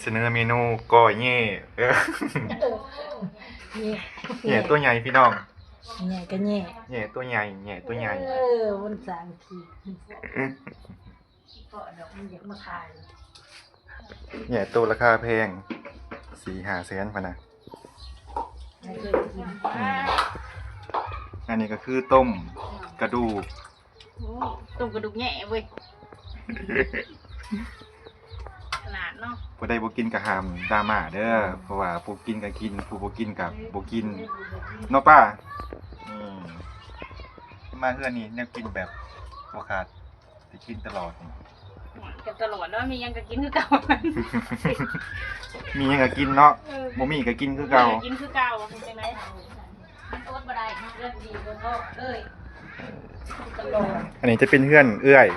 เสนอเมนูก้อยแย่แง่แย่ตัวใหญ่พี่น้องแง่ก็แง่ แย่ตัวใหญ่แย่ตัวใหญ่มันสามขีดก็ดอกมันอยากมาขาย แย่ตัวราคาแพง4-5 แสนพะนะอันนี้ก็คือต้มกระดูก ต้มกระดูกแง่เว้ยขนาดเนาะผู้ใดบ่กินก็ห้ามดราม่าเด้อเพราะว่าผู้กินก็กินผู้บ่กินก็บ่กินเนาะป้ามาเฮือนนี่แนวกินแบบบ่ขาดสิกินตลอดนี่ กันตลอดแล้วมียังก็กินคือเก่า มีหยังก็กินเนาะบ่มีก็กินคือเก่า กินคือเก่าเป็นจังได๋มันอดบ่ได้เรื่องดีเบิ่งก็เอ้ยตลอด อันนี้จะเป็นเฮือนเอื้อย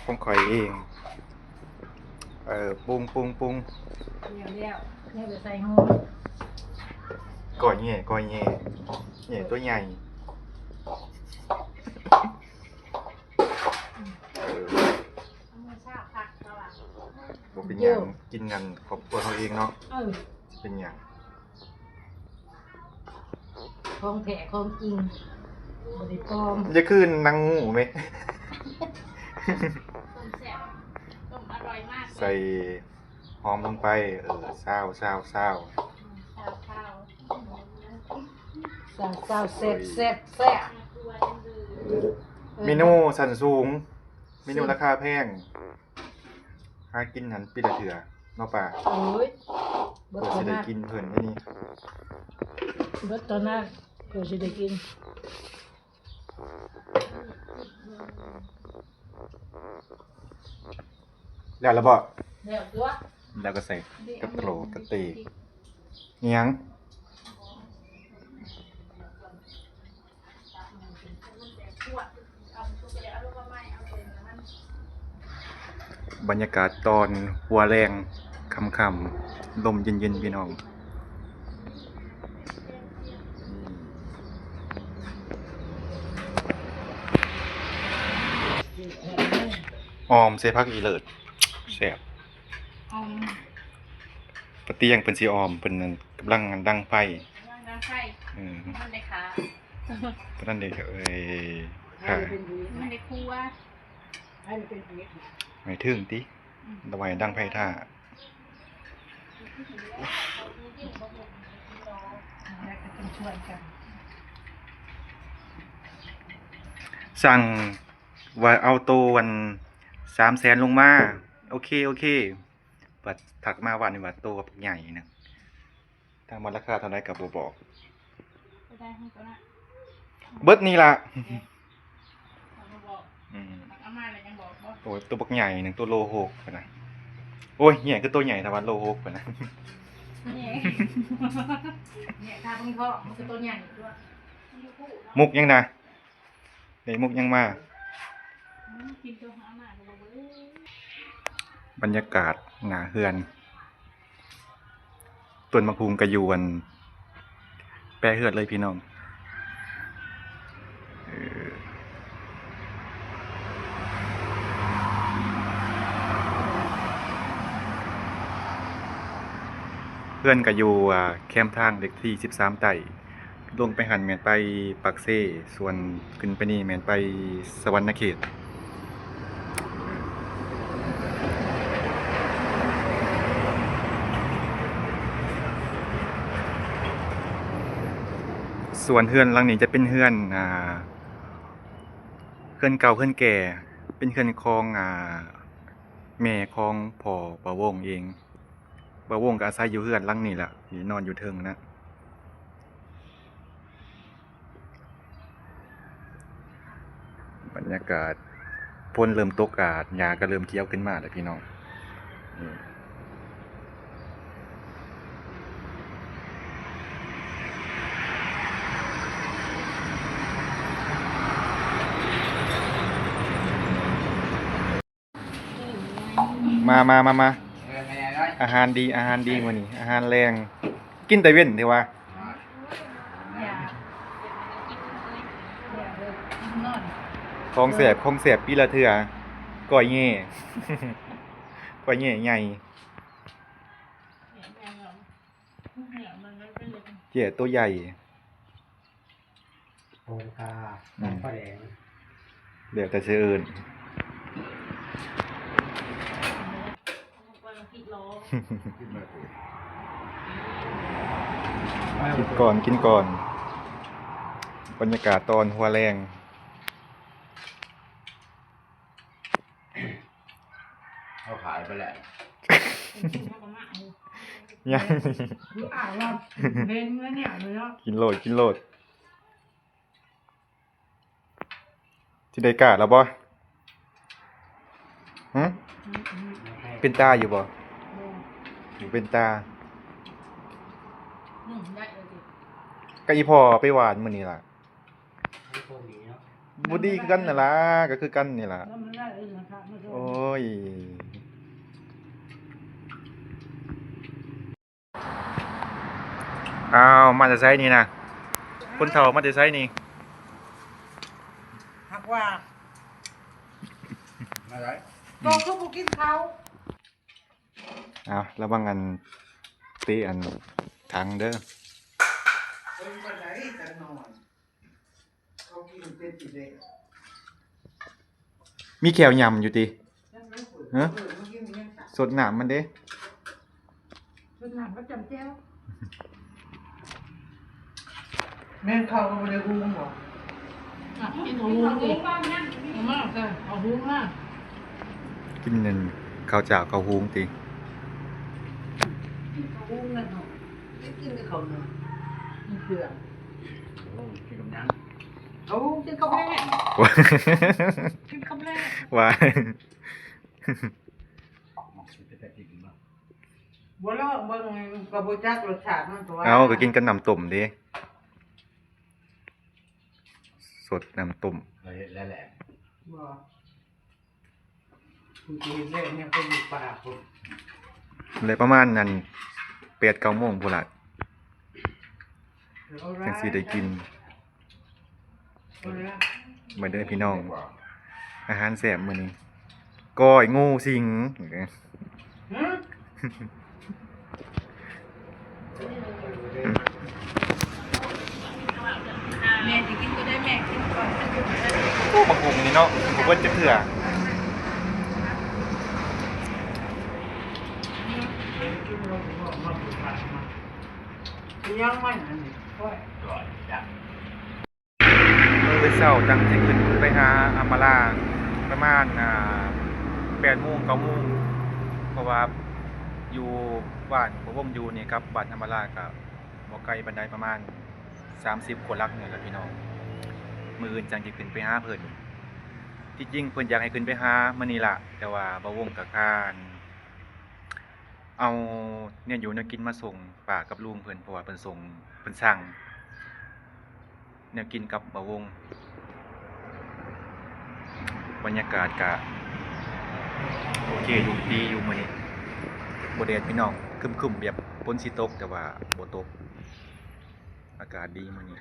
ของข่อยเองปรุงแล้วเนี่ยจะใส่หู ก้อยแย่แย่ตัวใหญ่บ่เป็นหยังกินกันครอบครัวเขาเองเนาะเป็นหยัง ของแท้ของจริงบริปลอม จะคืนนางงูไหม ต้มแซ่บต้มอร่อยมาก ใส่หอมลงไปซาว ข้าว สาวแซ่บ เมนูสันสูงเมนูราคาแพงหากินหันปีละเถื่อเนาะป่า โอ้ยเบิ เพื่อ ดตอ จะ น ได้ นั้น กินเพิ่นอันนี้ เบิดตอนนั้นเพื่อจะได้กิน แล้วละบ่ แล้วตัว แล้วก็ใส่กระโปรงกระตีอิหยังบรรยากาศตอนหัวแรงค่ำๆลมเย็นๆพี่น้องออมใส่ผักอีเลิศแซ่บปะเตียงเพิ่นสิออมเพิ่นนั่นกำลังดังไฟ น้ำไข่มันได้ขา เพิ่นนั่นเด้ค่ะ มันได้ครัว ให้มันเป็นเผ็ด ไม่ถึงติระไว้ดังไฟท่า แล้วก็ต้องช่วยกัน สั่งว่าเอาโตวัน3 แสนลงมาโอเคบัดถักมาวันนี้ว่าโตกับใหญ่นะทางมันราคาเท่าไหร่ก็บ่บอก ไปได้ให้ตัวน่ะ เบิดนี่ล่ะ เขาบอกอาม่าเลยยังบอกว่า โอ้ยตัวบักใหญ่หนึงตัวโล6พุ่นน่ะโอ้ยใหญ่คือตัวใหญ่ถ้าว่าโล6พุ่นน่ะ เนี่ยทาพึ่งท้องมันคือต้นใหญ่ด้วย มุกยังนะได้มุกยังมา กินตัวอาม่าก็บอกว่า บรรยากาศหน้าเฮือนต้นมะพุงกระยวนแปรเฮือดเลยพี่น้องเพื่อนก็อยู่แคมป์ทางเล็กที่13ไต่ลงไปหันแม่นไปปักเซ่ส่วนขึ้นไปนี่แม่นไปสวรรณเขตส่วนเฮือนหลังนี้จะเป็นเฮือนเฮือนเก่าเฮือนแก่เป็นเฮือนของแม่ของพ่อประวงเองประวงก็อาศัยอยู่เฮือนหลังนี้แหละที่นอนอยู่เทิงนะบรรยากาศฝนเริ่มตกหญ้าก็เริ่มเขียวขึ้นมาแล้วพี่น้องมาอาหารดีวันนี้อาหารแรงกินแต่เว้นเถอะวะ ของแสบปีละเทื่อก้อยแง่ ก้อยแง่ใหญ่ แย่ตัวใหญ่ โองกาน้องปลาแดง เดี๋ยวแต่เชื่ออื่น วันละ10 โล กินมาตัว กินก่อนกินก่อน บรรยากาศตอนหัวแรง เขาขายไปแล้ว ยัง อ่านว่าเห็นแล้วเนี่ยเนาะ กินโลดกินโลดที่ได้กาแล้วบ่ฮะเป็นตาอยู่บ่อยู่เป็นตา ได้เลยสิ ก็อีพอไปหวานมื้อนี้ล่ะ ให้พวกนี้เนาะ บ่ดีคือกันนั่นล่ะก็คือกันนี่ล่ะ แล้วมันได้เลยนะคะมันก็ โอ้ยอ้าวมาจะใช้นี่นะคนเฒ่ามาจะใช้นี่ หักว่า อะไร โตก็บ่กินเขา อ้าวระวังอันตีอันถังเด้อ เป็นปันไหนกันนอนเขากินเป็นติเด็ก มีแขวยำอยู่ติ ยังไม่ฝึก ฮะ เมื่อกี้มันยังตัด สดหนามมันเด้ เป็นหนังก็จำแจ้ว แม่งเข้าก็ไม่ได้หุ้มหรอก กินหูดิ เอามากเลยเอาหุ้มมาก กินนั่นข้าวเจ้าข้าวหุงติ เอาหุ้มเลยเนาะ ไม่กินกับเขาเนาะมันเกลือ โอ้กินกับยัง เอาหุ้มกินกับแม่กินกับแม่ ว่า เป็นแต่กินมา บ่ลอกเบิ่งกระบ่จักรสชาติมันตัว เอาก็กินกันน้ำต้มเด้สดน้ำต้ม เลยแล้วแหละ บ่คุณกินได้เนี่ยก็อยู่ป่าพุ่น เลยประมาณนั้น8-9 โมงพุ่นล่ะ เอาละ จังสิได้กิน เอาละ มาเด้อพี่น้อง อาหารแซ่บมื้อนี้ก้อยงูสิง หือ แม่จะกินก็ได้แม่กินก่อน โอ้บักหุงนี่เนาะบ่เบิดจักเทื่อ ยังไม่อันนี้โอ้ย อร่อยจัง มื้อเช้าจังสิขึ้นไปหาอัมมาลาประมาณ8 โมง 9 โมงเพราะว่าอยู่บ้านผมอยู่นี่ครับบ้านอัมมาลาก็บ่ไกลปานใดประมาณ30 กว่าหลักนี่แหละพี่น้องมื้ออื่นจังสิขึ้นไปหาเพิ่นที่จริงเพิ่นอยากให้ขึ้นไปหามื้อนี้ล่ะ แต่ว่าบ่วงก็ค้านเอาเนี่ยอยู่แนวกินมาส่งป้ากับลุงเพิ่นเพราะว่าเพิ่นส่งเพิ่นสั่งแนวกินกับบ่วงบรรยากาศก็โอเคอยู่ดีอยู่มื้อนี้บ่แดดพี่น้องครึมๆแบบฝนสิตกแต่ว่าบ่ตกอากาศดีมื้อนี้